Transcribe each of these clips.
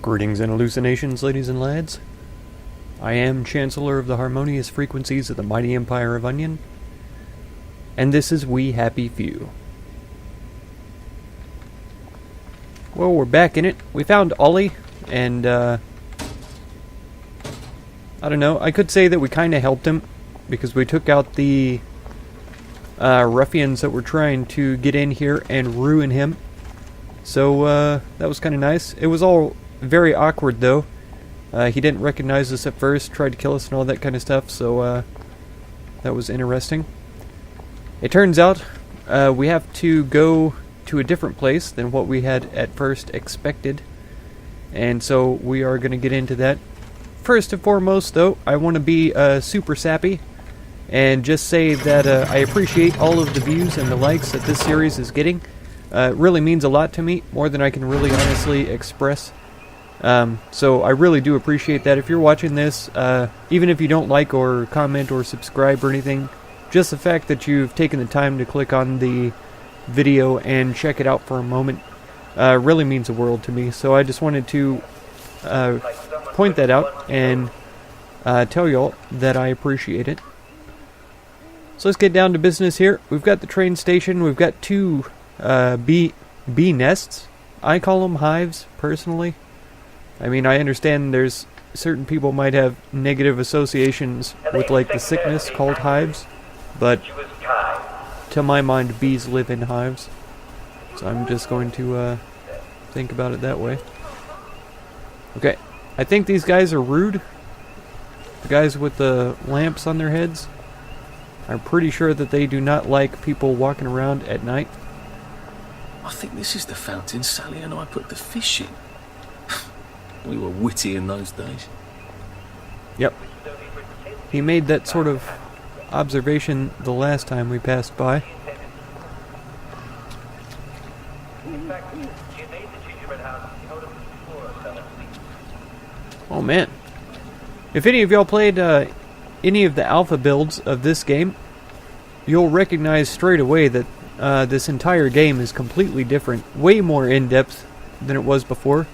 Greetings and hallucinations, ladies and lads. I am Chancellor of the Harmonious Frequencies of the Mighty Empire of Onion, and this is We Happy Few. Well, we're back in it. We found Ollie, and, I don't know, I could say that we kind of helped him, because we took out the ruffians that were trying to get in here and ruin him. So, that was kind of nice. It was all very awkward, though. He didn't recognize us at first, tried to kill us and all that kind of stuff, so, that was interesting. It turns out, we have to go to a different place than what we had at first expected, and so we are going to get into that. First and foremost, though, I want to be super sappy, and just say that I appreciate all of the views and the likes that this series is getting. It really means a lot to me, more than I can really honestly express. So I really do appreciate that. If you're watching this, even if you don't like or comment or subscribe or anything, just the fact that you've taken the time to click on the video and check it out for a moment really means the world to me. So I just wanted to point that out and tell y'all that I appreciate it. So let's get down to business here. We've got the train station. We've got two bee nests. I call them hives, personally. I mean, I understand there's certain people might have negative associations with, like, the sickness called hives, but to my mind, bees live in hives. So I'm just going to think about it that way. Okay, I think these guys are rude. The guys with the lamps on their heads. I'm pretty sure that they do not like people walking around at night. I think this is the fountain Sally and I put the fish in. We were witty in those days. Yep. He made that sort of observation the last time we passed by. Oh man. If any of y'all played any of the alpha builds of this game, you'll recognize straight away that this entire game is completely different. Way more in-depth than it was before.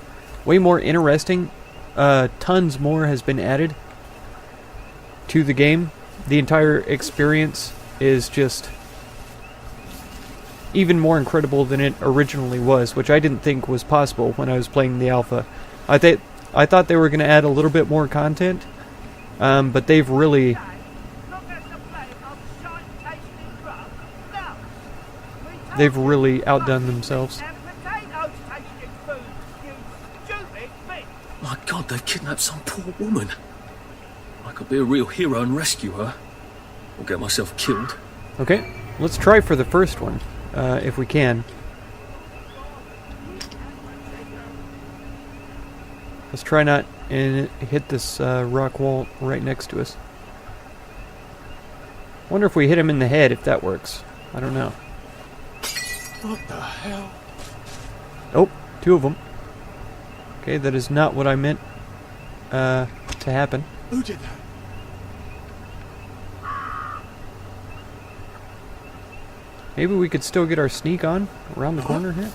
Way more interesting. Tons more has been added to the game. The entire experience is just even more incredible than it originally was, which I didn't think was possible when I was playing the alpha. I thought they were going to add a little bit more content, but they've really outdone themselves. My God, they've kidnapped some poor woman. I could be a real hero and rescue her, or get myself killed. Okay, let's try for the first one, if we can. Let's try not and hit this rock wall right next to us. Wonder if we hit him in the head, if that works. I don't know. What the hell? Oh, two of them. Okay, that is not what I meant to happen. Who did that? Maybe we could still get our sneak on around the corner here.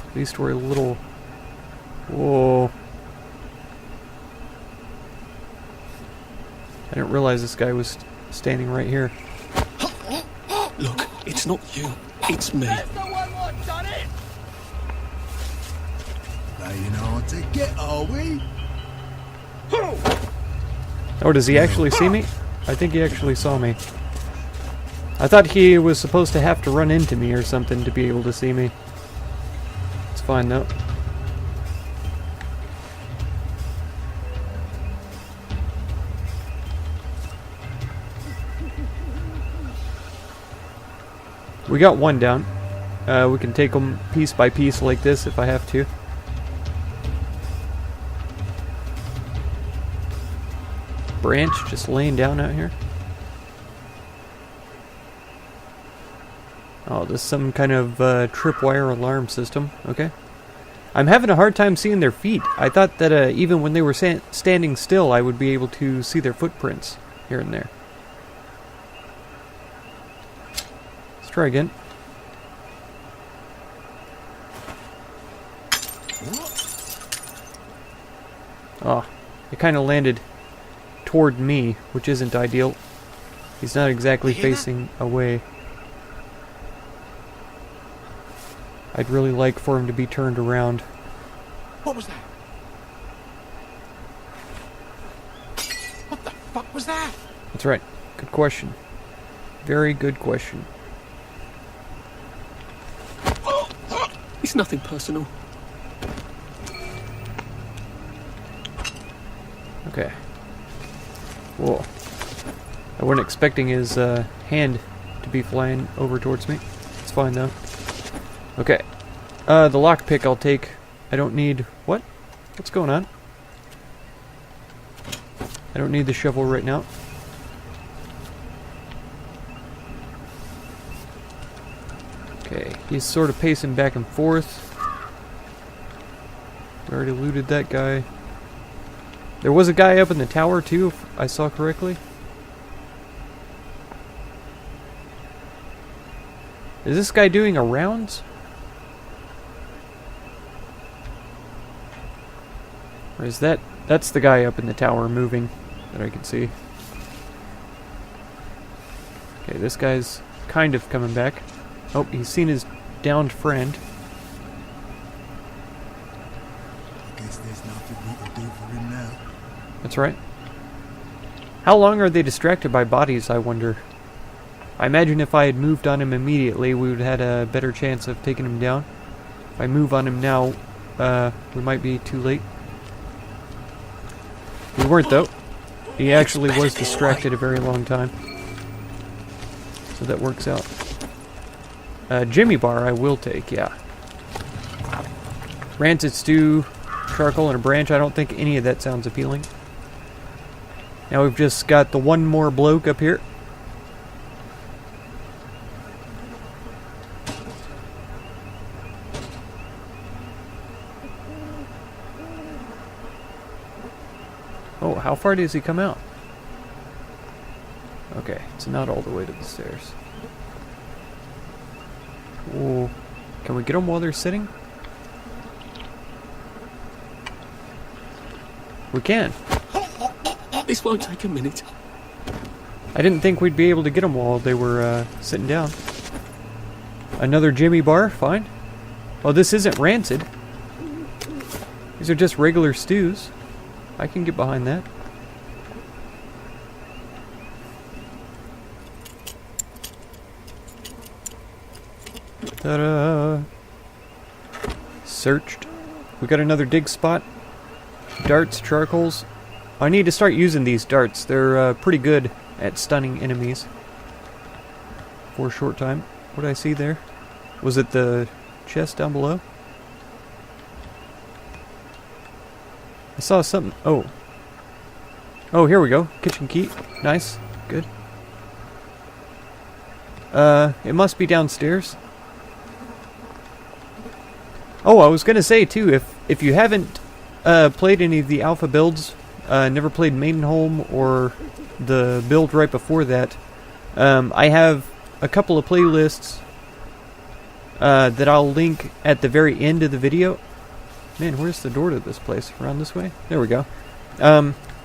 At least we're a little... Whoa. I didn't realize this guy was standing right here. Look, it's not you. It's me. That's the one what done it! Playing hard to get, are we? Oh, does he actually see me? I think he actually saw me. I thought he was supposed to have to run into me or something to be able to see me. It's fine though. We got one down. We can take them piece by piece like this if I have to. Branch just laying down out here. Oh, this is some kind of tripwire alarm system. Okay. I'm having a hard time seeing their feet. I thought that even when they were standing still, I would be able to see their footprints here and there. Let's try again. Oh, it kind of landed toward me, which isn't ideal. He's not exactly facing away. I'd really like for him to be turned around. What was that? What the fuck was that? That's right. Good question. Very good question. It's nothing personal. Okay. Whoa. I wasn't expecting his hand to be flying over towards me. It's fine though. Okay. The lockpick I'll take. I don't need... What? What's going on? I don't need the shovel right now. Okay, he's sort of pacing back and forth. We already looted that guy. There was a guy up in the tower too, if I saw correctly. Is this guy doing a rounds? Or is that... That's the guy up in the tower moving that I can see. Okay, this guy's kind of coming back. Oh, he's seen his downed friend. I guess there's nothing we can do for him now. That's right. How long are they distracted by bodies, I wonder? I imagine if I had moved on him immediately, we would have had a better chance of taking him down. If I move on him now, we might be too late. We weren't, though. He actually was distracted a very long time. So that works out. Jimmy bar I will take, yeah. Rancid stew, charcoal, and a branch. I don't think any of that sounds appealing. Now we've just got the one more bloke up here. Oh, how far does he come out? Okay, it's not all the way to the stairs. Ooh. Can we get them while they're sitting? We can. This won't take a minute. I didn't think we'd be able to get them while they were sitting down. Another Jimmy bar, fine. Well, this isn't rancid. These are just regular stews. I can get behind that. Ta-da! Searched. We got another dig spot. Darts, charcoals. I need to start using these darts. They're pretty good at stunning enemies. For a short time. What did I see there? Was it the chest down below? I saw something. Oh. Oh, here we go. Kitchen key. Nice. Good. It must be downstairs. Oh, I was gonna say too, if you haven't played any of the alpha builds, never played Maidenholm or the build right before that, I have a couple of playlists that I'll link at the very end of the video. Man, where's the door to this place? Around this way? There we go.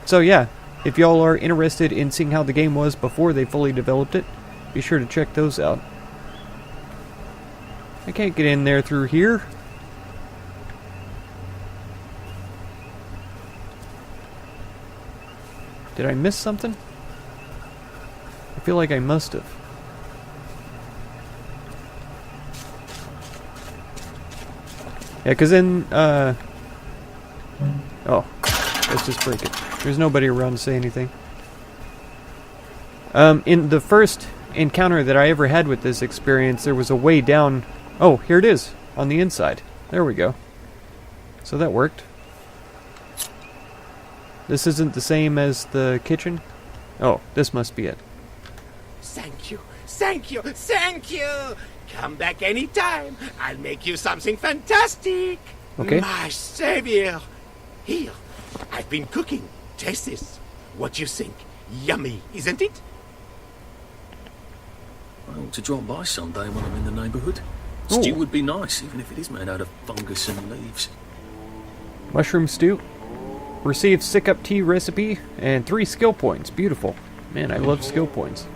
So yeah, if y'all are interested in seeing how the game was before they fully developed it, be sure to check those out. I can't get in there through here. Did I miss something? I feel like I must have. Yeah, because then, oh, let's just break it. There's nobody around to say anything. In the first encounter that I ever had with this experience, there was a way down. Oh, here it is, on the inside. There we go. So that worked. This isn't the same as the kitchen? Oh, this must be it. Thank you, thank you, thank you! Come back anytime. I'll make you something fantastic. Okay. My savior. Here, I've been cooking. Taste this. What you think? Yummy, isn't it? I ought to drop by someday when I'm in the neighbourhood. Ooh. Stew would be nice, even if it is made out of fungus and leaves. Mushroom stew? Receive Sick Up Tea recipe and 3 skill points. Beautiful. Man, I love skill points.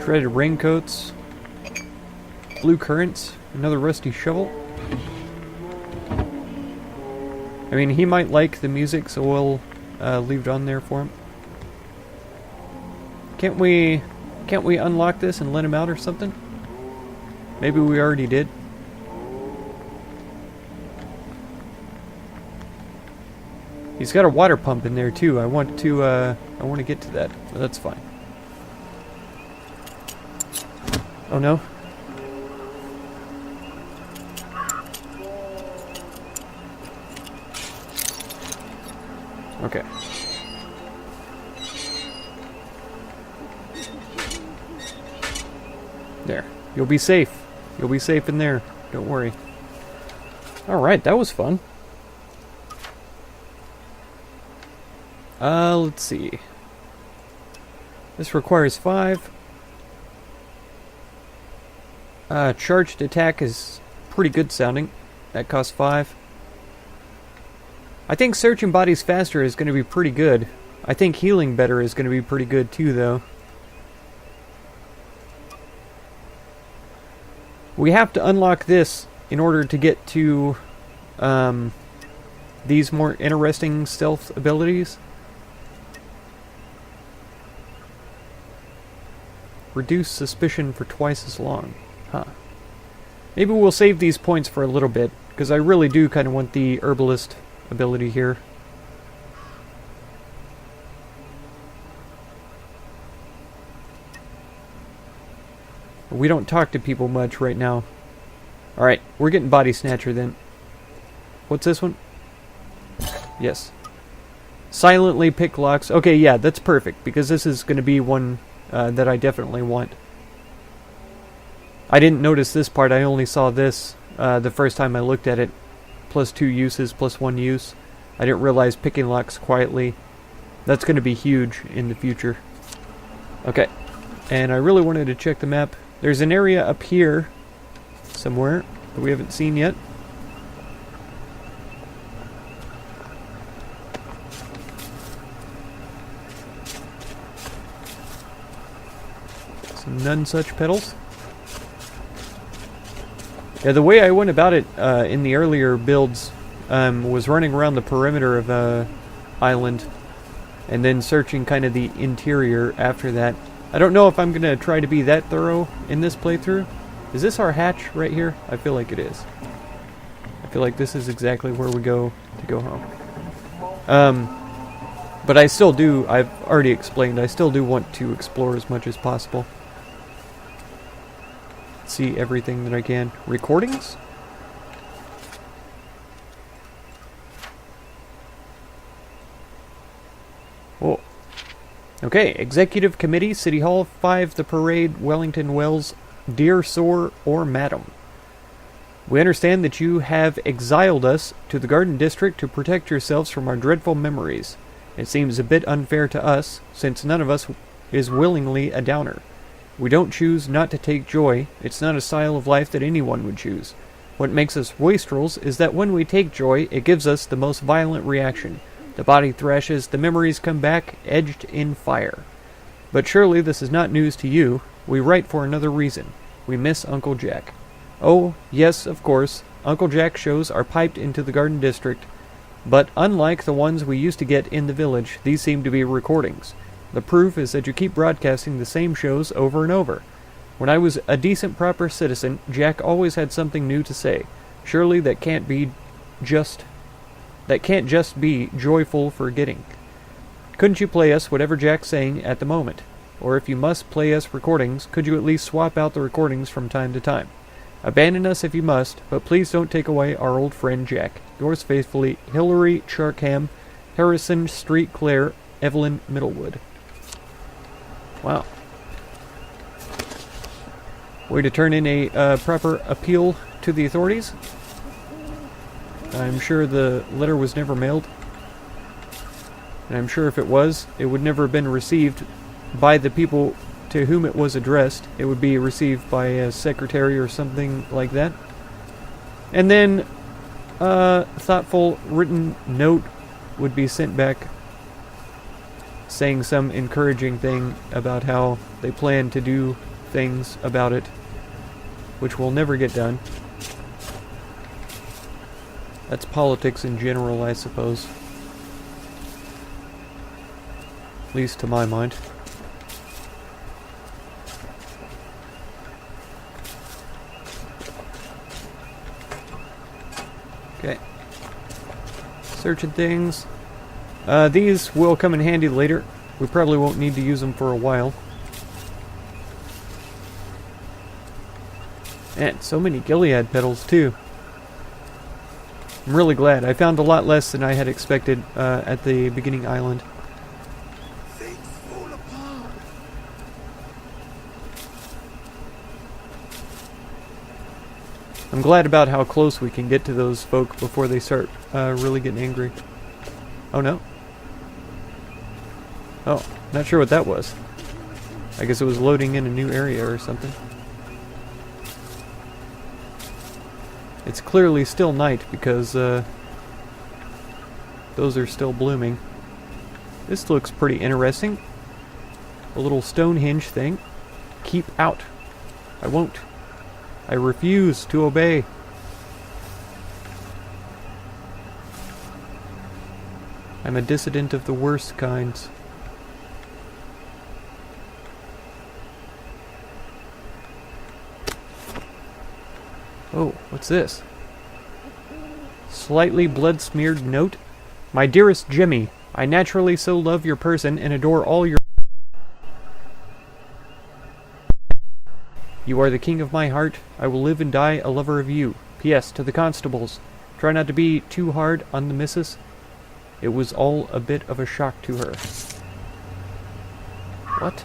Shredded raincoats. Blue currants. Another rusty shovel. I mean, he might like the music, so we'll leave it on there for him. Can't we unlock this and let him out or something? Maybe we already did. He's got a water pump in there too. I want to get to that. But that's fine. Oh no. Okay. There. You'll be safe. You'll be safe in there. Don't worry. Alright, that was fun. Let's see. This requires 5. Charged attack is pretty good sounding. That costs 5. I think searching bodies faster is going to be pretty good. I think healing better is going to be pretty good too, though. We have to unlock this in order to get to these more interesting stealth abilities. Reduce suspicion for twice as long. Huh. Maybe we'll save these points for a little bit, because I really do kind of want the herbalist ability here. We don't talk to people much right now. Alright, we're getting Body Snatcher then. What's this one? Yes. Silently pick locks. Okay, yeah, that's perfect, because this is going to be one that I definitely want. I didn't notice this part, I only saw this the first time I looked at it. Plus 2 uses, plus 1 use. I didn't realize picking locks quietly. That's going to be huge in the future. Okay, and I really wanted to check the map. There's an area up here somewhere that we haven't seen yet. Some none such petals. Yeah, the way I went about it in the earlier builds was running around the perimeter of the island and then searching kind of the interior after that. I don't know if I'm going to try to be that thorough in this playthrough. Is this our hatch right here? I feel like it is. I feel like this is exactly where we go to go home. But I still do, I've already explained, I still do want to explore as much as possible. See everything that I can. Recordings? Whoa. Okay, Executive Committee, City Hall, 5 The Parade, Wellington Wells, Dear Sir or Madam. We understand that you have exiled us to the Garden District to protect yourselves from our dreadful memories. It seems a bit unfair to us, since none of us is willingly a downer. We don't choose not to take joy. It's not a style of life that anyone would choose. What makes us wastrels is that when we take joy, it gives us the most violent reaction. The body thrashes, the memories come back, edged in fire. But surely this is not news to you. We write for another reason. We miss Uncle Jack. Oh, yes, of course, Uncle Jack shows are piped into the Garden District. But unlike the ones we used to get in the village, these seem to be recordings. The proof is that you keep broadcasting the same shows over and over. When I was a decent, proper citizen, Jack always had something new to say. Surely that can't just be joyful forgetting. Couldn't you play us whatever Jack's saying at the moment? Or if you must play us recordings, could you at least swap out the recordings from time to time? Abandon us if you must, but please don't take away our old friend Jack. Yours faithfully, Hillary Charkham, Harrison Street, Clare, Evelyn Middlewood. Wow. Way to turn in a proper appeal to the authorities. I'm sure the letter was never mailed. And I'm sure if it was, it would never have been received by the people to whom it was addressed. It would be received by a secretary or something like that. And then a thoughtful written note would be sent back saying some encouraging thing about how they plan to do things about it, which will never get done. That's politics in general, I suppose. At least to my mind. Okay. Searching things. These will come in handy later. We probably won't need to use them for a while. And so many Gilead petals, too. I'm really glad. I found a lot less than I had expected at the beginning island. Things fall apart. I'm glad about how close we can get to those folk before they start really getting angry. Oh no. Oh, not sure what that was. I guess it was loading in a new area or something. It's clearly still night because those are still blooming. This looks pretty interesting. A little Stonehenge thing. Keep out. I won't. I refuse to obey. I'm a dissident of the worst kinds. Oh, what's this? Slightly blood-smeared note. My dearest Jimmy, I naturally so love your person and adore all your... You are the king of my heart. I will live and die a lover of you. P.S. to the constables. Try not to be too hard on the missus. It was all a bit of a shock to her. What?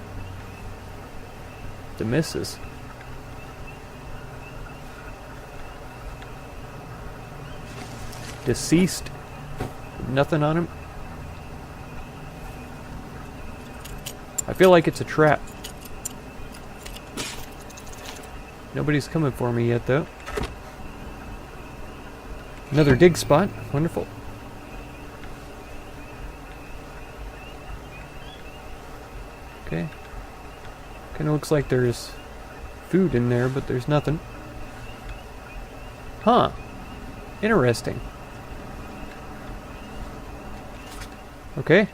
The missus? Deceased? Nothing on him? I feel like it's a trap. Nobody's coming for me yet, though. Another dig spot. Wonderful. Okay. Kinda looks like there's food in there, but there's nothing. Huh. Interesting. Okay.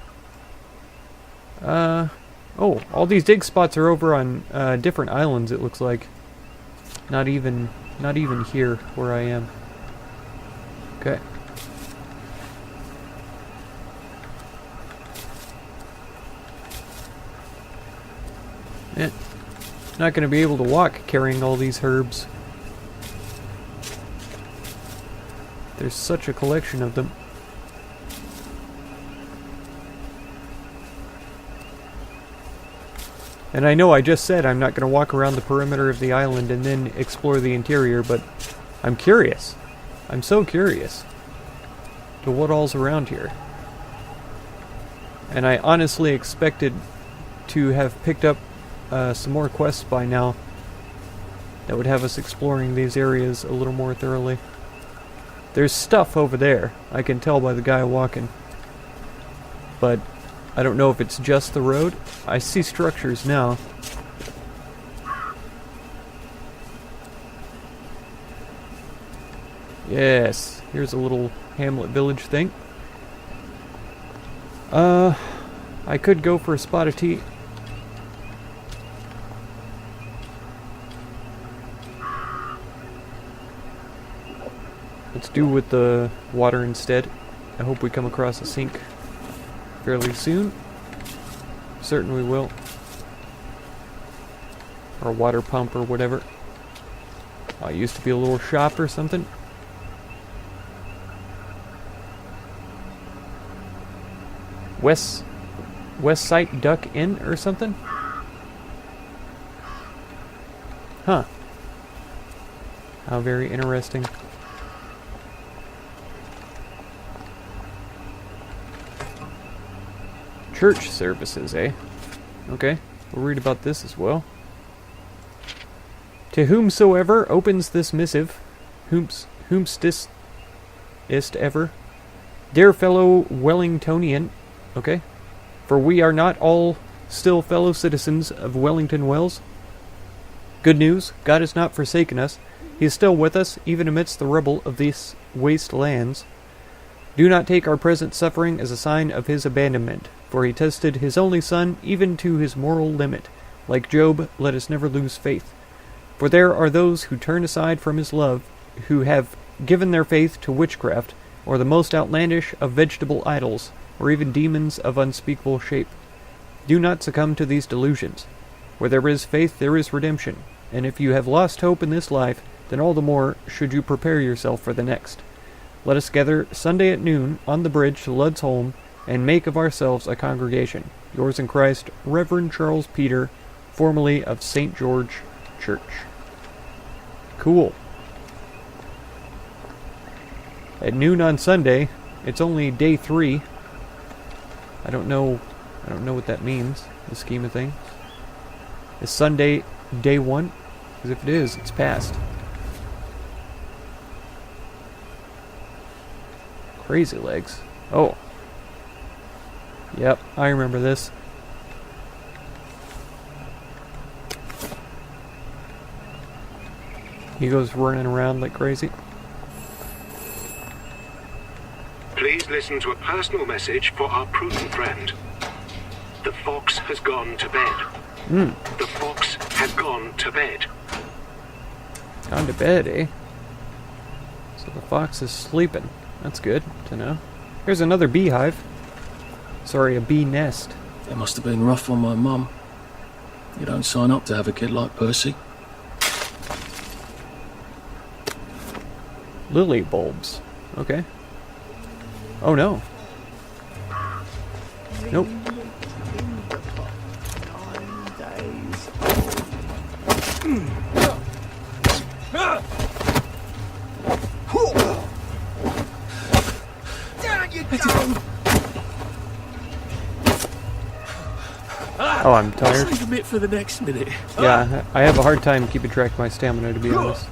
Oh, all these dig spots are over on different islands, it looks like. Not even here where I am. Okay. Eh. Not gonna be able to walk carrying all these herbs. There's such a collection of them. And I know I just said I'm not going to walk around the perimeter of the island and then explore the interior, but I'm curious. I'm so curious to what all's around here. And I honestly expected to have picked up some more quests by now that would have us exploring these areas a little more thoroughly. There's stuff over there, I can tell by the guy walking. But I don't know if it's just the road. I see structures now. Yes, here's a little hamlet village thing. I could go for a spot of tea. Let's do with the water instead. I hope we come across a sink fairly soon. Certain we will. Or a water pump or whatever. Oh, it used to be a little shop or something. West Site Duck Inn or something? Huh. How very interesting. Church services, eh? Okay, we'll read about this as well. To whomsoever opens this missive, whomstist ever, Dear fellow Wellingtonian, okay, for we are not all still fellow citizens of Wellington Wells. Good news, God has not forsaken us. He is still with us, even amidst the rubble of these waste lands. Do not take our present suffering as a sign of his abandonment, for he tested his only son even to his moral limit. Like Job, let us never lose faith. For there are those who turn aside from his love, who have given their faith to witchcraft, or the most outlandish of vegetable idols, or even demons of unspeakable shape. Do not succumb to these delusions. Where there is faith, there is redemption, and if you have lost hope in this life, then all the more should you prepare yourself for the next. Let us gather Sunday at noon on the bridge to Ludsholm, and make of ourselves a congregation. Yours in Christ, Reverend Charles Peter, formerly of St. George Church. Cool. At noon on Sunday, it's only day 3. I don't know what that means, the scheme of things. Is Sunday day 1? Because if it is, it's past. Crazy Legs. Oh. Yep, I remember this. He goes running around like crazy. Please listen to a personal message for our prudent friend. The fox has gone to bed. The fox has gone to bed. Gone to bed, eh? So the fox is sleeping. That's good to know. Here's another beehive. Sorry, a bee nest. That must have been rough on my mum. You don't sign up to have a kid like Percy. Lily bulbs. Okay. Oh no. Nope. Oh, I'm tired. Save a bit for the next minute. Yeah, I have a hard time keeping track of my stamina, to be honest.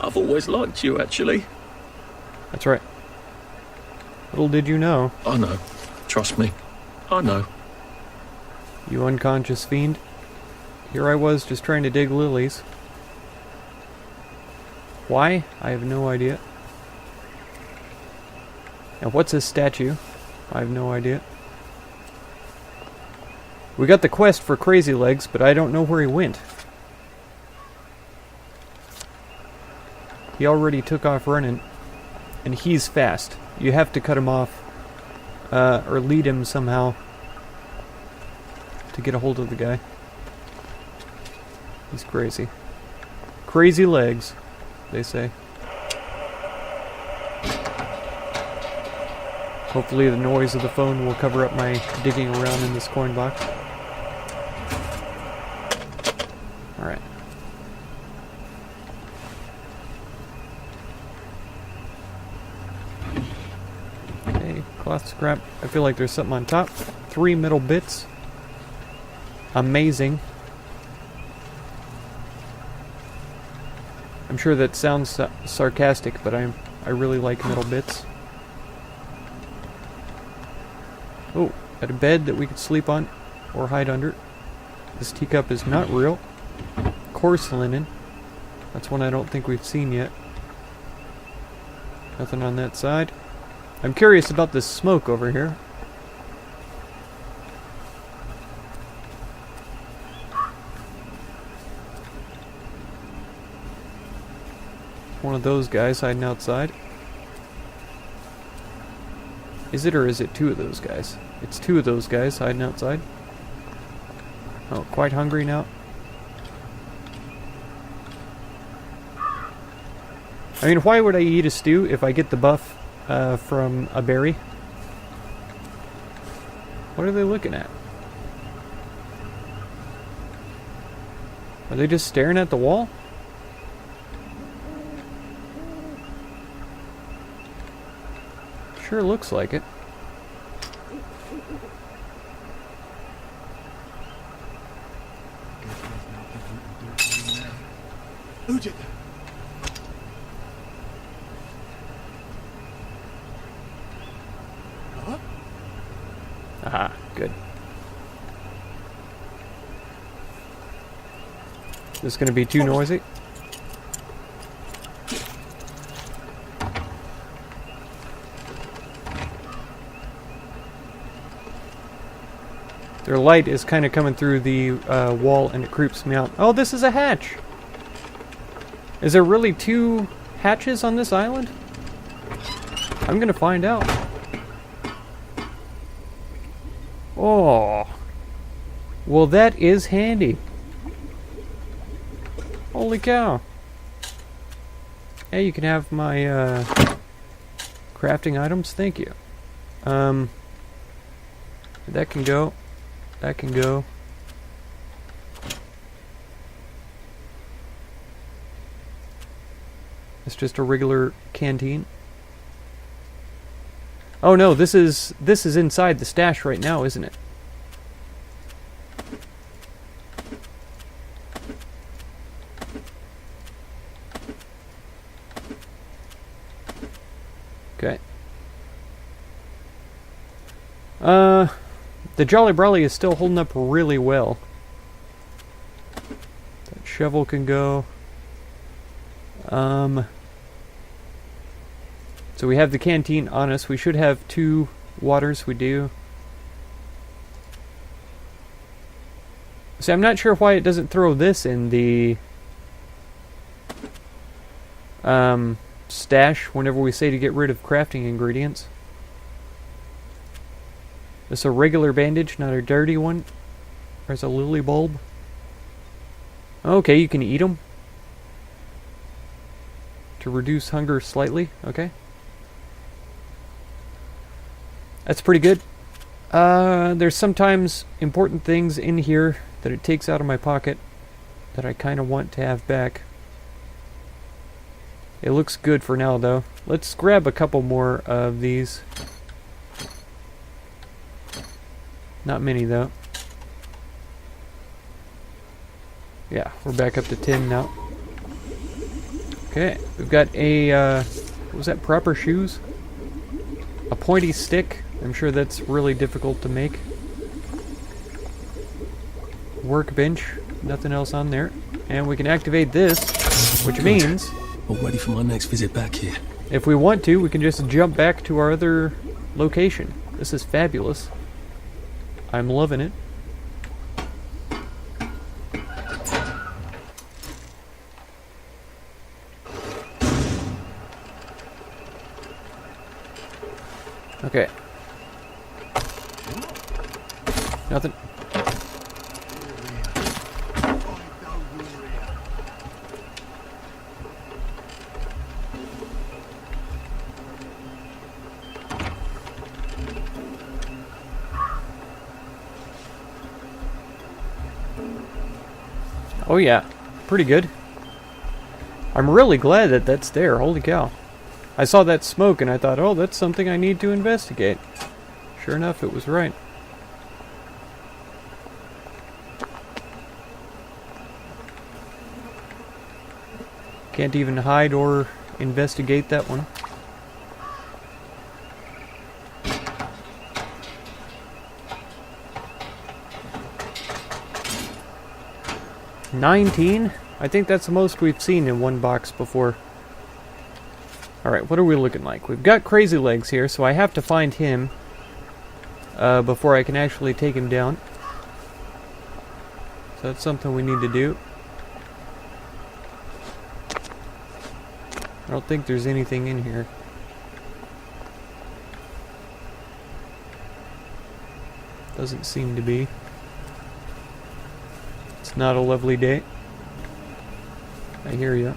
I've always liked you, actually. That's right. Little did you know. I know. Trust me. I know. You unconscious fiend. Here I was just trying to dig lilies. Why? I have no idea. And what's this statue? I have no idea. We got the quest for Crazy Legs, but I don't know where he went. He already took off running, and he's fast. You have to cut him off, or lead him somehow to get a hold of the guy. He's crazy. Crazy legs, they say. Hopefully the noise of the phone will cover up my digging around in this coin box. Alright. Okay, cloth scrap. I feel like there's something on top. 3 metal bits. Amazing. I'm sure that sounds sarcastic, but I really like metal bits. Oh, got a bed that we could sleep on or hide under. This teacup is not real. Coarse linen. That's one I don't think we've seen yet. Nothing on that side. I'm curious about this smoke over here. One of those guys hiding outside. Is it, or is it 2 of those guys? It's 2 of those guys hiding outside. Oh, quite hungry now. I mean, why would I eat a stew if I get the buff from a berry? What are they looking at? Are they just staring at the wall? Sure looks like it. Who did that? Huh? Aha, good. This gonna be too noisy? Their light is kind of coming through the wall and it creeps me out. Oh, this is a hatch! Is there really 2 hatches on this island? I'm gonna find out. Oh. Well, that is handy. Holy cow. Hey, you can have my crafting items. Thank you. That can go. That can go. It's just a regular canteen. Oh no, this is inside the stash right now, isn't it? Okay. The Jolly Brolly is still holding up really well. That shovel can go. So we have the canteen on us. We should have 2 waters. We do. So I'm not sure why it doesn't throw this in the stash whenever we say to get rid of crafting ingredients. This is a regular bandage, not a dirty one. There's a lily bulb. Okay, you can eat them to reduce hunger slightly. Okay. That's pretty good. There's sometimes important things in here that it takes out of my pocket that I kind of want to have back. It looks good for now, though. Let's grab a couple more of these. Not many, though. Yeah, we're back up to 10 now. Okay, we've got a, what was that, proper shoes? A pointy stick. I'm sure that's really difficult to make. Workbench. Nothing else on there. And we can activate this, which means... All ready for my next visit back here. If we want to, we can just jump back to our other location. This is fabulous. I'm loving it. Okay. Nothing. Oh yeah, pretty good. I'm really glad that that's there, holy cow. I saw that smoke and I thought, oh, that's something I need to investigate. Sure enough, it was right. Can't even hide or investigate that one. $19? I think that's the most we've seen in one box before. Alright, what are we looking like? We've got Crazy Legs here, so I have to find him before I can actually take him down. So that's something we need to do. I don't think there's anything in here. Doesn't seem to be. It's not a lovely day. I hear you.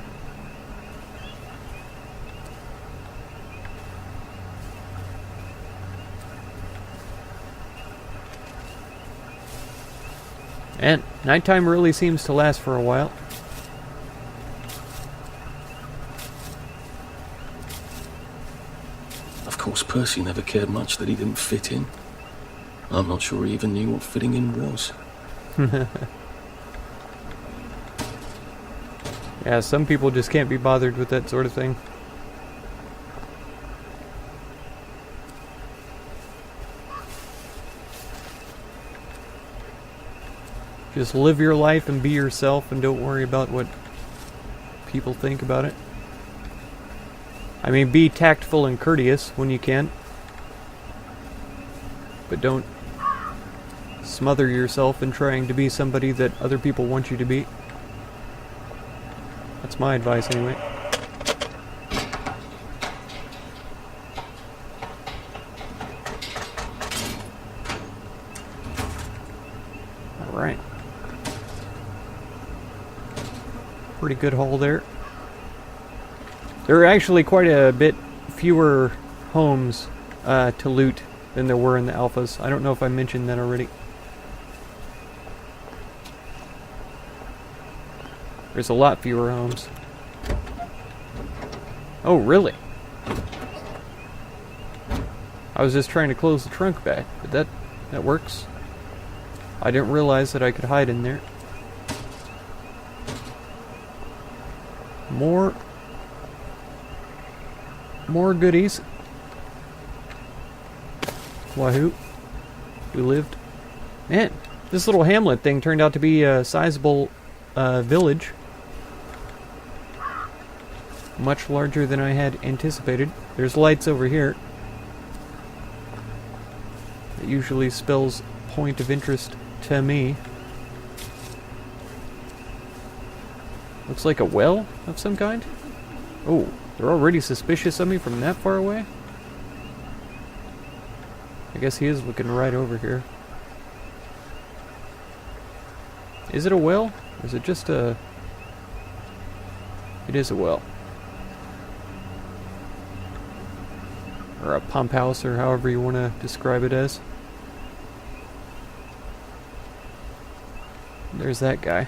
And nighttime really seems to last for a while. Of course, Percy never cared much that he didn't fit in. I'm not sure he even knew what fitting in was. Yeah, some people just can't be bothered with that sort of thing. Just live your life and be yourself and don't worry about what people think about it. I mean, be tactful and courteous when you can. But don't smother yourself in trying to be somebody that other people want you to be. That's my advice anyway. Alright. Pretty good haul there. There are actually quite a bit fewer homes to loot than there were in the alphas. I don't know if I mentioned that already. There's a lot fewer homes. Oh, really? I was just trying to close the trunk back, but that works. I didn't realize that I could hide in there. More goodies. Wahoo. We lived. Man, this little hamlet thing turned out to be a sizable village. Much larger than I had anticipated. There's lights over here. It usually spells point of interest to me. Looks like a well of some kind. Oh, they're already suspicious of me from that far away? I guess he is looking right over here. Is it a well? Or is it just a... It is a well. Or a pump house, or however you want to describe it as. There's that guy.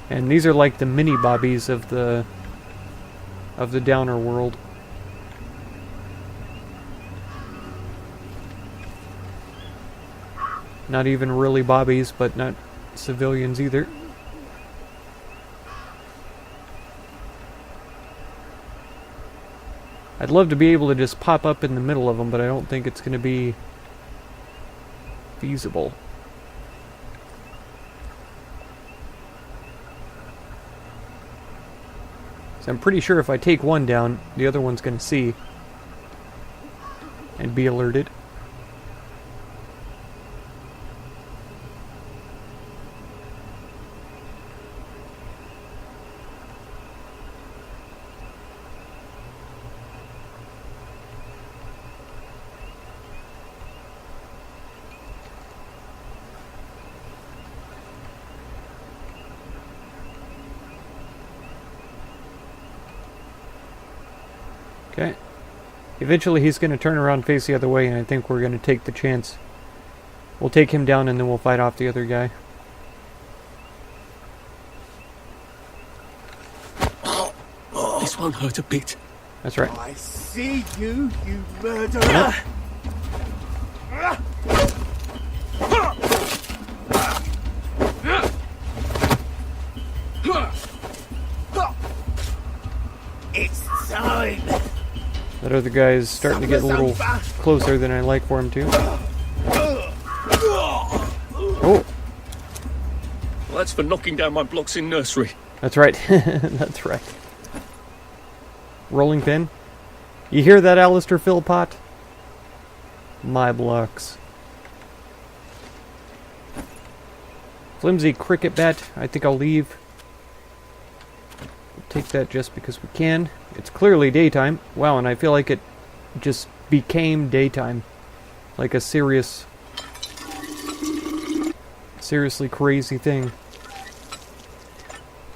And these are like the mini bobbies of the Downer world. Not even really bobbies, but not civilians either. I'd love to be able to just pop up in the middle of them, but I don't think it's going to be feasible. So I'm pretty sure if I take one down, the other one's going to see and be alerted. Okay. Eventually he's going to turn around and face the other way, and I think we're going to take the chance. We'll take him down and then we'll fight off the other guy. This won't hurt a bit. That's right. I see you, you murderer! It's time! That other guy is starting to get a little closer than I like for him to. Oh! Well, that's for knocking down my blocks in nursery. That's right. That's right. Rolling pin. You hear that, Alistair Philpott? My blocks. Flimsy cricket bat. I think I'll leave. Take that just because we can. It's clearly daytime. Wow, and I feel like it just became daytime. Like a seriously crazy thing.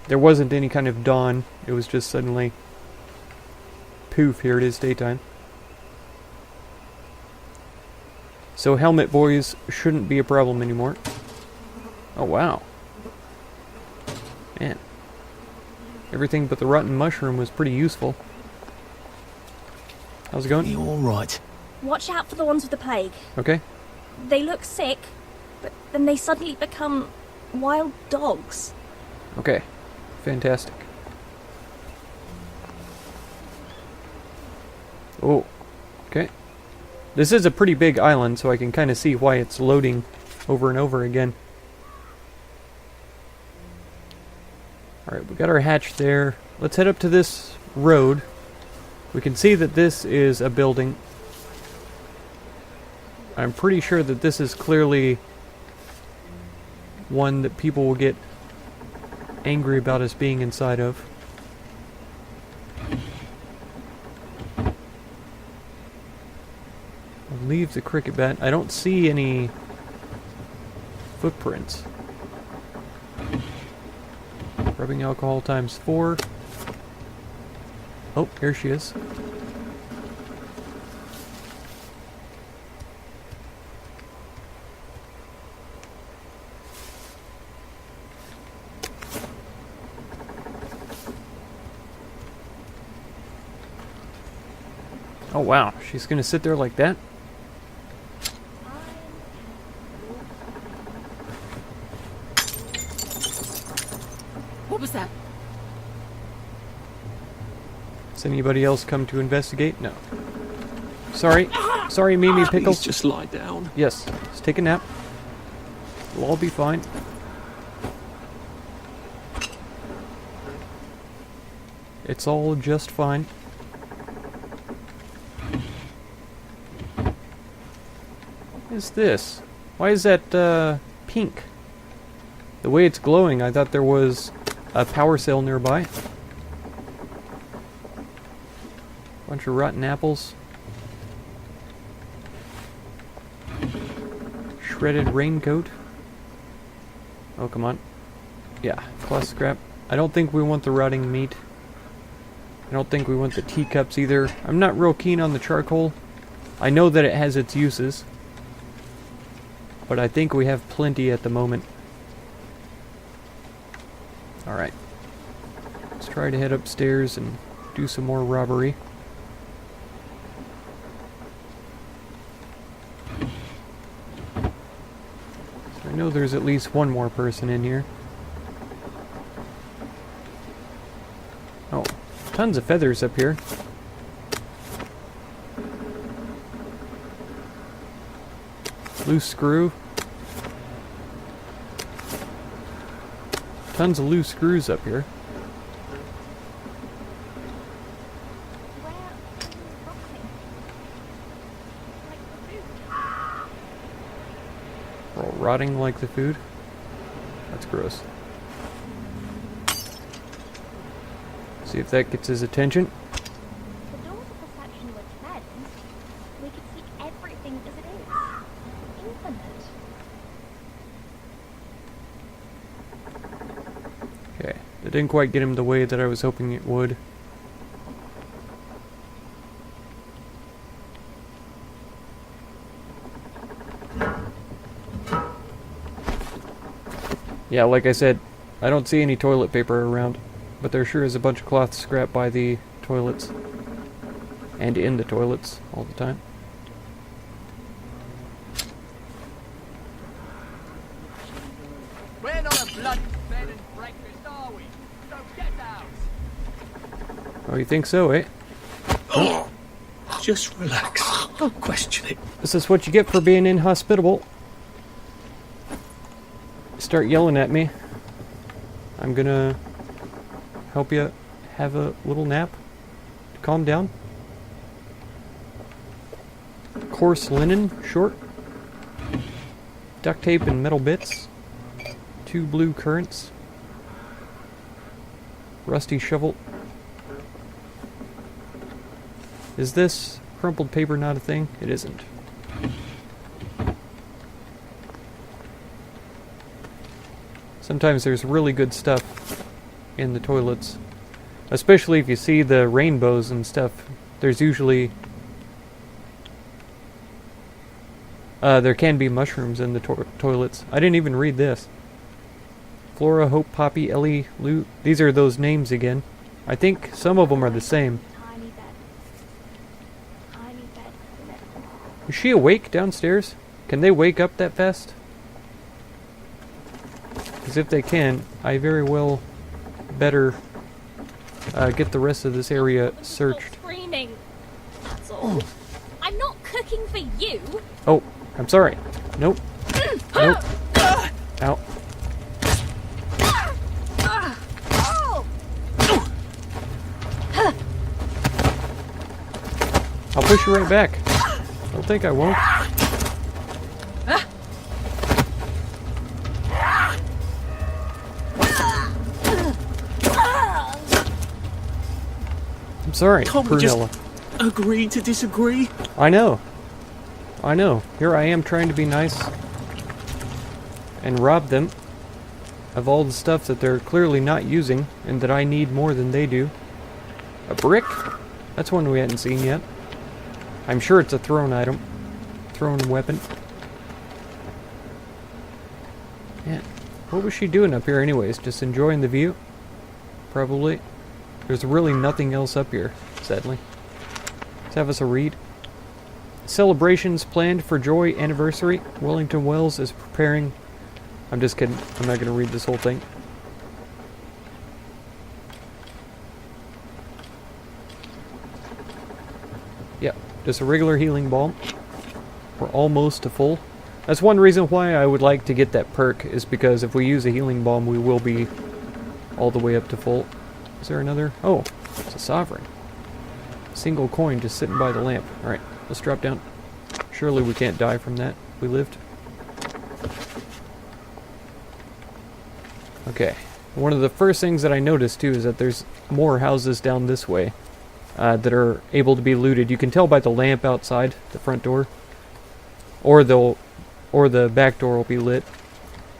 There wasn't any kind of dawn. It was just suddenly, poof, here it is daytime. So helmet boys shouldn't be a problem anymore. Oh, wow. Man. Everything but the rotten mushroom was pretty useful. How's it going? You all right? Watch out for the ones with the plague. Okay. They look sick, but then they suddenly become wild dogs. Okay. Fantastic. Oh. Okay. This is a pretty big island, so I can kind of see why it's loading over and over again. Alright, we got our hatch there. Let's head up to this road. We can see that this is a building. I'm pretty sure that this is clearly one that people will get angry about us being inside of. I'll leave the cricket bat. I don't see any footprints. Rubbing alcohol times 4. Oh, here she is. Oh wow, she's gonna sit there like that? What was that? Has anybody else come to investigate? No. Sorry. Sorry, Mimi Pickles. Please just lie down. Yes, let's take a nap. We'll all be fine. It's all just fine. What is this? Why is that pink? The way it's glowing, I thought there was a power cell nearby. Bunch of rotten apples. Shredded raincoat. Oh, come on. Yeah, plus scrap. I don't think we want the rotting meat. I don't think we want the teacups either. I'm not real keen on the charcoal. I know that it has its uses, but I think we have plenty at the moment. Alright. Let's try to head upstairs and do some more robbery. So I know there's at least one more person in here. Oh, tons of feathers up here. Loose screw. Tons of loose screws up here. Where are you rotting? Like the food. We're all rotting like the food. That's gross. See if that gets his attention. The doors of perception were cleansed. We could see everything as it is. Infinite. Okay, that didn't quite get him the way that I was hoping it would. Yeah, like I said, I don't see any toilet paper around, but there sure is a bunch of cloth scrap by the toilets. And in the toilets all the time. We're not a bloody bed and breakfast, are we? So get out! Oh, you think so, eh? Just relax. Don't question it. This is what you get for being inhospitable. Start yelling at me. I'm gonna help you have a little nap. Calm down. Coarse linen, short. Duct tape and metal bits. 2 blue currants. Rusty shovel. Is this crumpled paper not a thing? It isn't. Sometimes there's really good stuff in the toilets. Especially if you see the rainbows and stuff. There's usually... there can be mushrooms in the toilets. I didn't even read this. Flora, Hope, Poppy, Ellie, Lou. These are those names again. I think some of them are the same. Tiny bed. Tiny bed for little. Is she awake downstairs? Can they wake up that fast? Because if they can, I very well better get the rest of this area searched. Stop screaming. That's all. I'm not cooking for you. Oh, I'm sorry. Nope. Nope. Ow. I'll push you right back. Don't think I won't. I'm sorry, Can't we just Prunella. agree to disagree? I know. I know. Here I am trying to be nice and rob them of all the stuff that they're clearly not using and that I need more than they do. A brick? That's one we hadn't seen yet. I'm sure it's a thrown item. Thrown weapon. Yeah. What was she doing up here anyways? Just enjoying the view? Probably. There's really nothing else up here, sadly. Let's have us a read. Celebrations planned for Joy Anniversary. Wellington Wells is preparing... I'm just kidding. I'm not going to read this whole thing. Yeah, just a regular healing balm. We're almost to full. That's one reason why I would like to get that perk, is because if we use a healing balm, we will be all the way up to full. Is there another? Oh, it's a sovereign. Single coin just sitting by the lamp. Alright, let's drop down. Surely we can't die from that. We lived. Okay. One of the first things that I noticed too is that there's more houses down this way that are able to be looted. You can tell by the lamp outside the front door. Or the back door will be lit.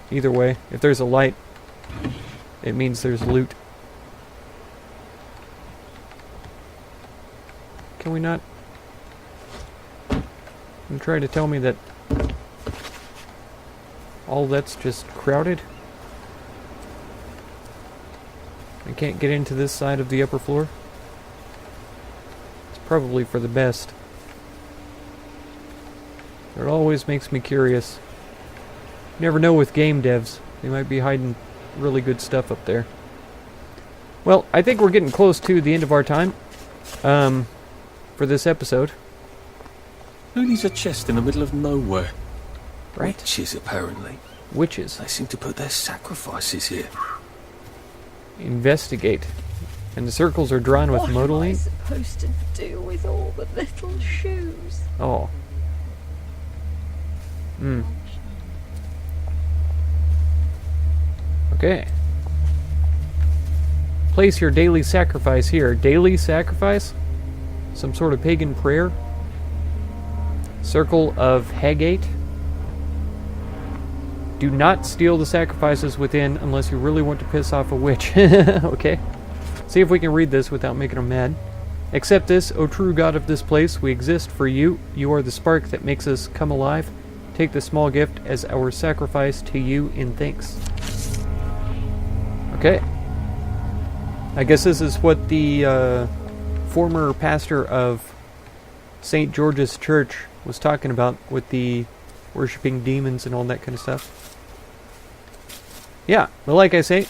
Either way, if there's a light, it means there's loot. Can we not? You try to tell me that all that's just crowded? I can't get into this side of the upper floor? It's probably for the best. It always makes me curious. You never know with game devs. They might be hiding really good stuff up there. Well, I think we're getting close to the end of our time. For this episode. Who needs a chest in the middle of nowhere? Right? Witches, apparently. Witches. They seem to put their sacrifices here. Investigate. And the circles are drawn with What am I modeling. supposed to do with all the little shoes? Oh. Okay. Place your daily sacrifice here. Daily sacrifice? Some sort of pagan prayer? Circle of Hagate. Do not steal the sacrifices within unless you really want to piss off a witch. Okay. See if we can read this without making them mad. Accept this, O true God of this place. We exist for you. You are the spark that makes us come alive. Take this small gift as our sacrifice to you in thanks. Okay. I guess this is what the former pastor of St. George's Church was talking about with the worshipping demons and all that kind of stuff. Yeah, well, like I say,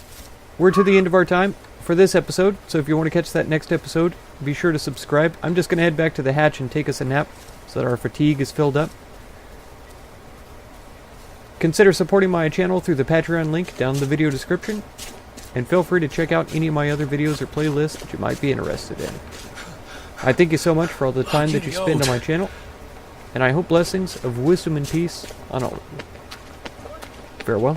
we're to the end of our time for this episode, so if you want to catch that next episode, be sure to subscribe. I'm just going to head back to the hatch and take us a nap so that our fatigue is filled up. Consider supporting my channel through the Patreon link down in the video description, and feel free to check out any of my other videos or playlists that you might be interested in. I thank you so much for all the time that you spend on my channel, and I hope blessings of wisdom and peace on all of you. Farewell.